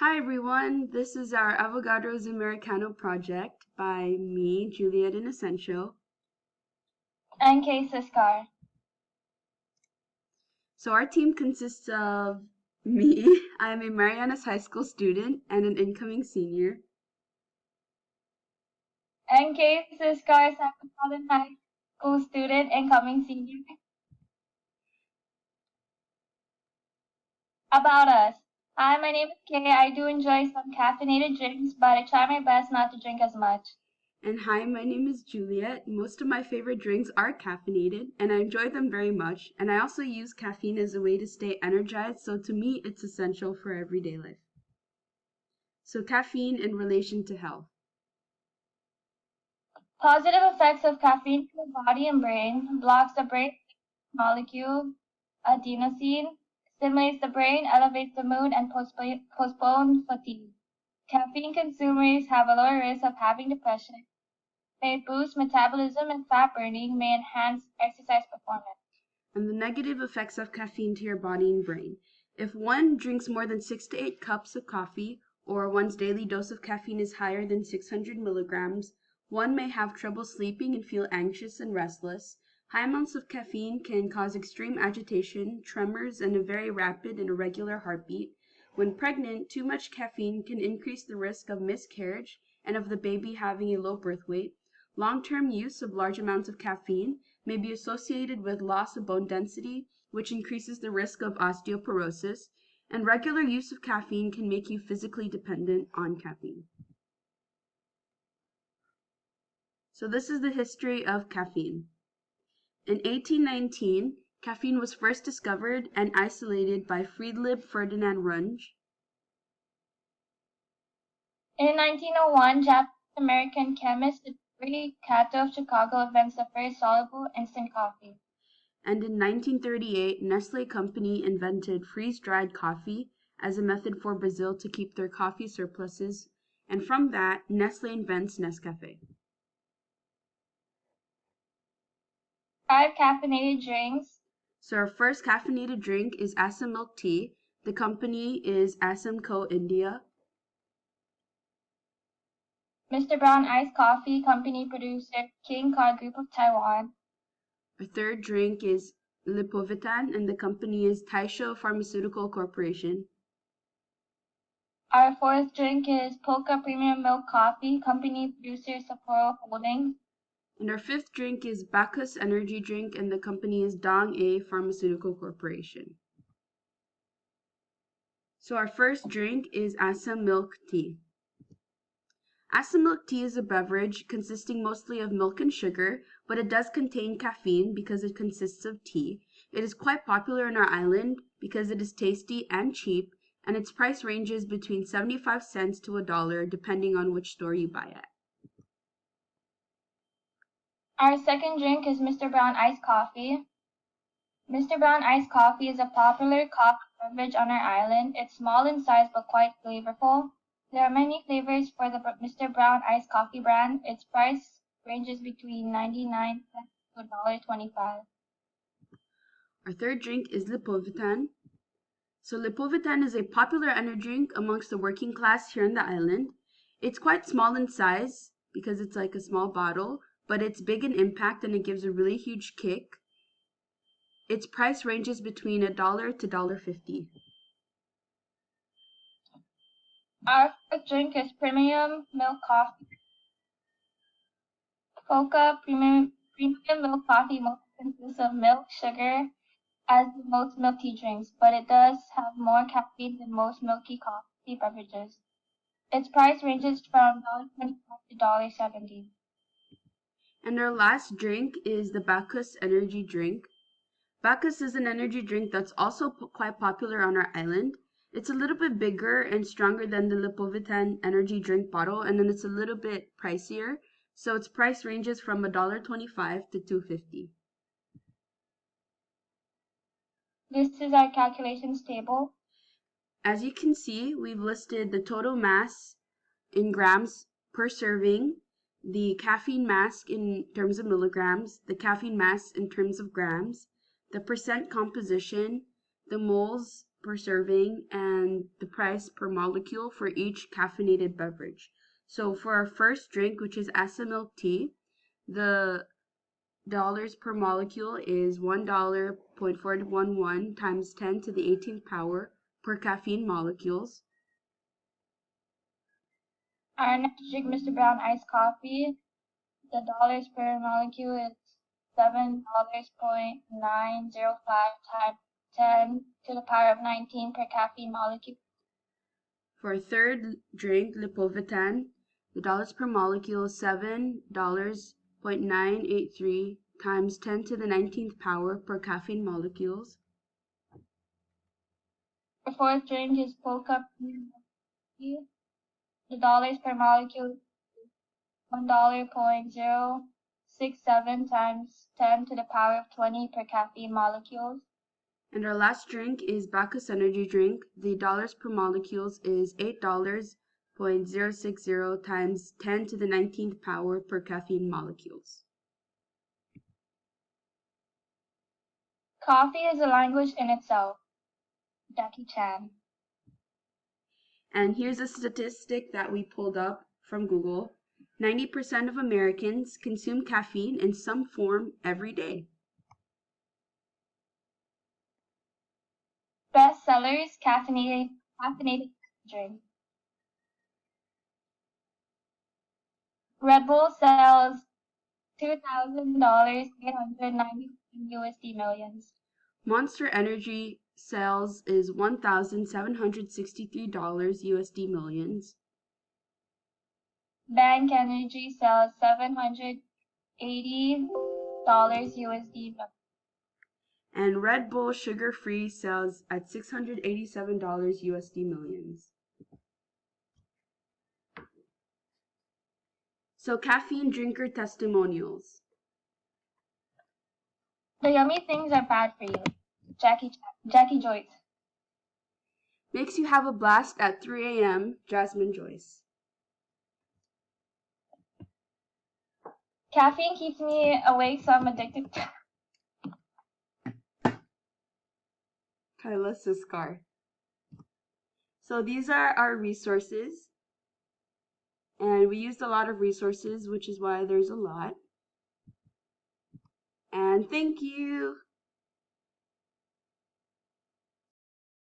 Hi everyone, this is our Avogadro's Americano project by me, Juliet and Inocencio. And Kaye, Siscar. So our team consists of me, I'm a Marianas High School student and an incoming senior. And Kaye, Siscar, Southern High School student and coming senior. About us. Hi, my name is Kaye. I do enjoy some caffeinated drinks, but I try my best not to drink as much. And hi, my name is Juliet. Most of my favorite drinks are caffeinated, and I enjoy them very much. And I also use caffeine as a way to stay energized, so to me, it's essential for everyday life. So caffeine in relation to health. Positive effects of caffeine to the body and brain: blocks the brain molecule adenosine, stimulates the brain, elevates the mood, and postpones fatigue. Caffeine consumers have a lower risk of having depression, may boost metabolism and fat burning, may enhance exercise performance. And the negative effects of caffeine to your body and brain. If one drinks more than 6 to 8 cups of coffee, or one's daily dose of caffeine is higher than 600 milligrams, one may have trouble sleeping and feel anxious and restless. High amounts of caffeine can cause extreme agitation, tremors, and a very rapid and irregular heartbeat. When pregnant, too much caffeine can increase the risk of miscarriage and of the baby having a low birth weight. Long-term use of large amounts of caffeine may be associated with loss of bone density, which increases the risk of osteoporosis, and regular use of caffeine can make you physically dependent on caffeine. So this is the history of caffeine. In 1819, caffeine was first discovered and isolated by Friedrich Ferdinand Runge. In 1901, Japanese-American chemist Hideki Kato of Chicago invents the first soluble instant coffee. And in 1938, Nestle Company invented freeze-dried coffee as a method for Brazil to keep their coffee surpluses, and from that, Nestle invents Nescafé. 5 caffeinated drinks. So our first caffeinated drink is Asa Milk Tea. The company is Asamco India. Mr. Brown Iced Coffee Company producer King Card Group of Taiwan. Our third drink is Lipovitan, and the company is Taisho Pharmaceutical Corporation. Our fourth drink is Polka Premium Milk Coffee Company producer Sapporo Holdings. And our fifth drink is Bacchus Energy Drink, and the company is Dong A Pharmaceutical Corporation. So our first drink is Asa Milk Tea. Asa Milk Tea is a beverage consisting mostly of milk and sugar, but it does contain caffeine because it consists of tea. It is quite popular in our island because it is tasty and cheap, and its price ranges between 75 cents to $1 depending on which store you buy at. Our second drink is Mr. Brown Iced Coffee. Mr. Brown Iced Coffee is a popular coffee beverage on our island. It's small in size but quite flavorful. There are many flavors for the Mr. Brown Iced Coffee brand. Its price ranges between 99 cents to $1.25. Our third drink is Lipovitan. So Lipovitan is a popular energy drink amongst the working class here in the island. It's quite small in size because it's like a small bottle, but it's big in impact and it gives a really huge kick. Its price ranges between $1 to $1.50. Our fourth drink is Premium Milk Coffee. Polka Premium Milk Coffee mostly consists of milk, sugar, as do most milk tea drinks, but it does have more caffeine than most milky coffee beverages. Its price ranges from $1.25 to $1.70. And our last drink is the Bacchus Energy Drink. Bacchus is an energy drink that's also quite popular on our island. It's a little bit bigger and stronger than the Lipovitan energy drink bottle, and then it's a little bit pricier. So its price ranges from $1.25 to $2.50. This is our calculations table. As you can see, we've listed the total mass in grams per serving, the caffeine mass in terms of milligrams, the caffeine mass in terms of grams, the percent composition, the moles per serving and the price per molecule for each caffeinated beverage. So for our first drink, which is Asa Milk Tea, the dollars per molecule is $1.411 times 10 to the 18th power per caffeine molecules. Our next drink, Mr. Brown iced coffee, the dollars per molecule is $7.905 times 10 to the power of 19 per caffeine molecule. For our third drink, Lipovitan, the dollars per molecule is $7.983 times 10 to the 19th power per caffeine molecules. The fourth drink is Polka. The dollars per molecule is $1.067 times 10 to the power of 20 per caffeine molecules. And our last drink is Bacchus Energy Drink. The dollars per molecules is $8.060 times 10 to the 19th power per caffeine molecules. Coffee is a language in itself. Jackie Chan. And here's a statistic that we pulled up from Google. 90% of Americans consume caffeine in some form every day. Best sellers, caffeinated drink. Red Bull sells $2,000, 890 USD millions. Monster Energy sales is $1,763 USD millions. Bank Energy sells $780 USD millions. And Red Bull Sugar Free sells at $687 USD millions. So caffeine drinker testimonials. The yummy things are bad for you. Jackie Joyce. Makes you have a blast at 3 a.m. Jasmine Joyce. Caffeine keeps me awake, so I'm addicted to Kyla Siscar. So these are our resources. And we used a lot of resources, which is why there's a lot. And thank you.